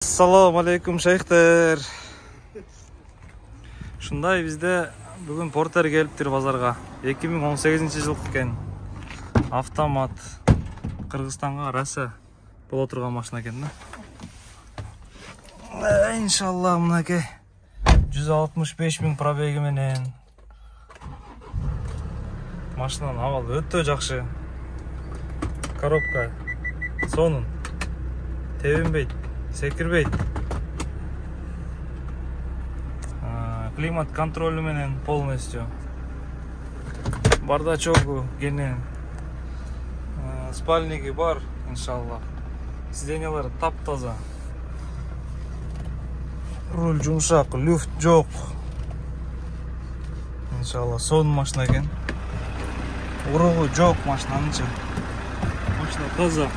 Assalamu alaikum шейхтер. Шундай bizde бүгін Портер келіптір базарға. 2018 жыл екен. Автомат. Қырғызстанға раса бола тұрған машина екен. Иншалла мынаке 165 000 пробеги менен. Машинаның авалы өтө жакшы. Коробка сонун. Тебинбейт, секирбейт. Климат контролю менен полностью. Бардачогу генен. Спальники бар, иншалла. Сиденьялары таптаза. Руль жумшак, люфт жок. Иншалла, сонун машина экен. Уругу жок машинанычы. Машина таза.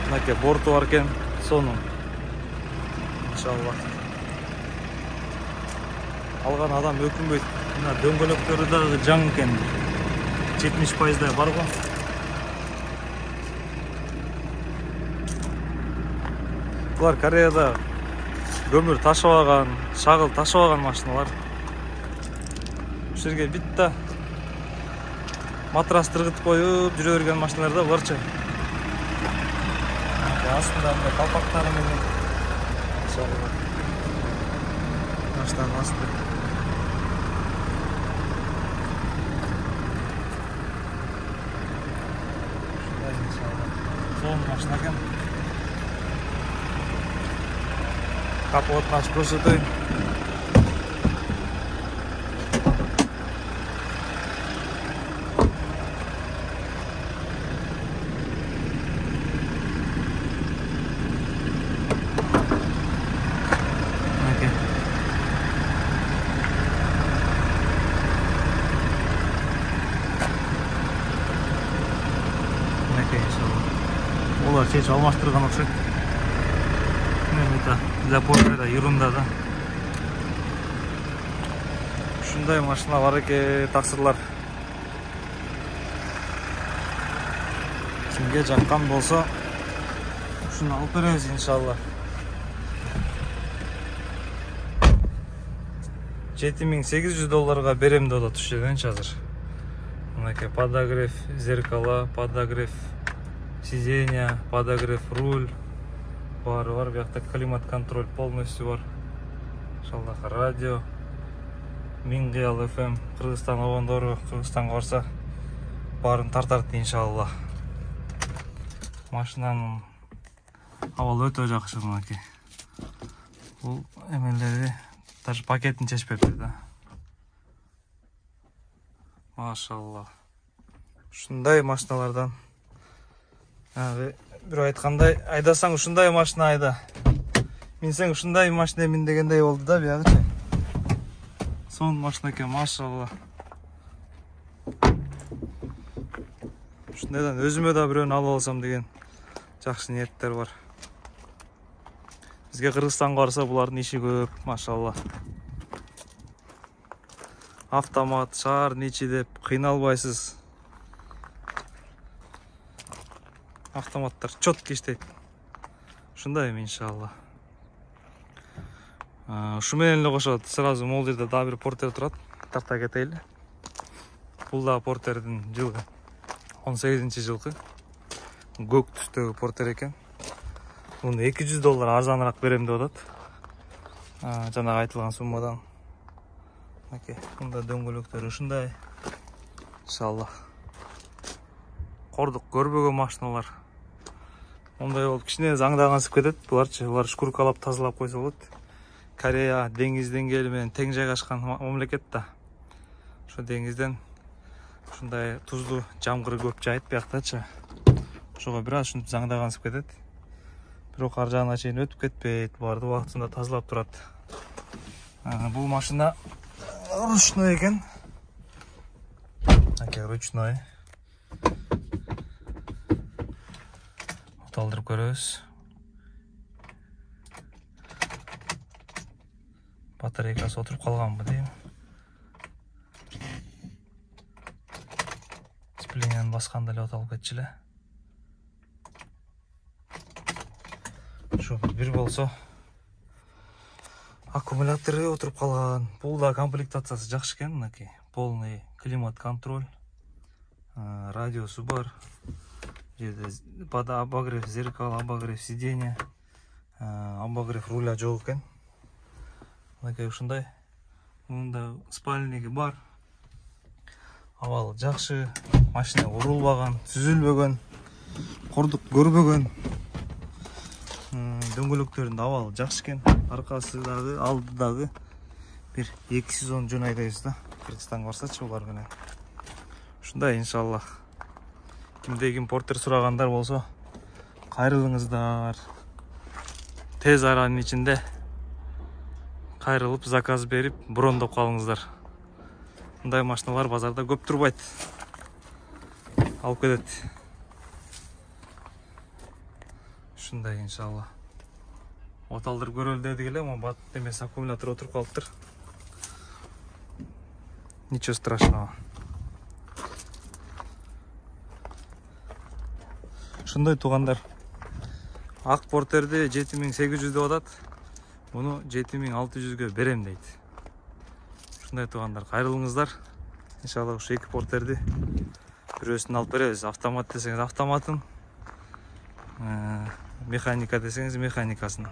Мынаке борту бар экен, сонун. Иншалла. Алган адам өкүнбөйт. Мына дөңгөлөктөрү дагы жаңы экен. 70% бар го. Булар Кореяда көмүр ташыбаган, шагыл ташыбаган машиналар. Бул жерге битта матрас тыргытып коюп жүрө берген машиналар да барчы. Астында мына калпактары менен иншалла. Машинаның асты. Son машина екен. Капотын ашып көрсөтөйүн. Олар чеч алмаштырган окшойт. Мына для Портера юрунда да. Ушундай машина бар экен, таксырлар. Кимге жаккан болсо, ушуну алып беребиз иншалла. $7800 берем деп атат ушуга азыр. Мынаке подогрев зеркала, подогрев сиденья, подогрев руль бар, биякта климат контроль полностью бар. Иншалла радио Мингиял FM Кыргызстан обондору Кыргызстанга барса барын тартат иншалла. Машинанын абалы өтө жакшы мынаке. Бул эмелери даже пакетин чечпептир да. Машалла. Ушундай машиналардан бир айткандай, айдасаң ушундай машина айда. Минсең ушундай машина мин дегендей болду да биягычы. Сонун машина экен, машалла. Ушундайдан өзүмө да бирөөнү алып алсам деген жакшы ниеттер бар. Бизге Кыргызстанга барса булардын иши көп, машалла. Автомат, шаар нечи деп кыйналбайсыз. Автоматтар чөткө иштейт. Ушундайм иншалла. Ушу менен эле кошот, сразу могул жерде дагы бир Портер турат. Тарта кетейли. Бул да Портердин жылгы. 18-жылкы. Көк түстөгү Портер экен. Муну $200 арзаныраак берем деп атат. Жанагы айтылган суммадан. Мынакей, мында дөңгөлөктөрү ушундай. Иншалла. Кордук көрбөгөн машиналар. Ондай болуп кичине заңдагансып кетет. Буларчы, булар шкуркалап тазалап койсо болот. Корея деңиз деңгээли менен тең жайгашкан мамлекет да. Ошо деңизден ушундай тузду жамгыр көп жайыт бияктачы. Ошого бир аз ушинтип заңдагансып кетет. Бирок ар жагына чейин өтүп кетпейт. Буларды убактында тазалап турат. Бул машина ручной экен. Аке ручной. Талдырып көрөбүз. Батарейкасы отуруп калганбы дейм. Сцепленияны басканда эле оталып кетчү эле. Şu bir болсо аккумуляторы отырып калган. Бул да комплектациясы жакшы экен, мынакей. Полный климат контроль. Радиосу бар. Жерде обогрев зеркала, обогрев сиденья, обогрев руля жок экен. Мынакей ушундай. Мында спальниги бар. Абалы жакшы. Машина урулбаган, түзүлбөгөн, кордук көрбөгөн. Дөңгөлөктөрүнүн абалы жакшы экен. Аркасы дагы, алды дагы бир 2 сезон жөн айдайбыз да. Кыргызстанга барсачы булар менен. Ушундай иншаллах. Кимде-ким портер сурагандар болсо, кайрылыңыздар. Тез аранын ичинде кайрылып заказ берип, брондоп калыңыздар. Мындай машиналар базарда көп турбайт. Алып кетет. Ушундай иншалла. Оталдырып көрөлү дедик эле, ама бат эмес аккумулятор отуруп калыптыр. Ничего страшного. Ушундай туугандар. Ак портерди 7800 деп атат. Муну 7600гө берем дейт. Ушундай туугандар, кайрылыңыздар. Иншалла ушу эки портерди бирөөсүн алып беребиз. Автомат десеңиз автоматын, механика десеңиз механикасын.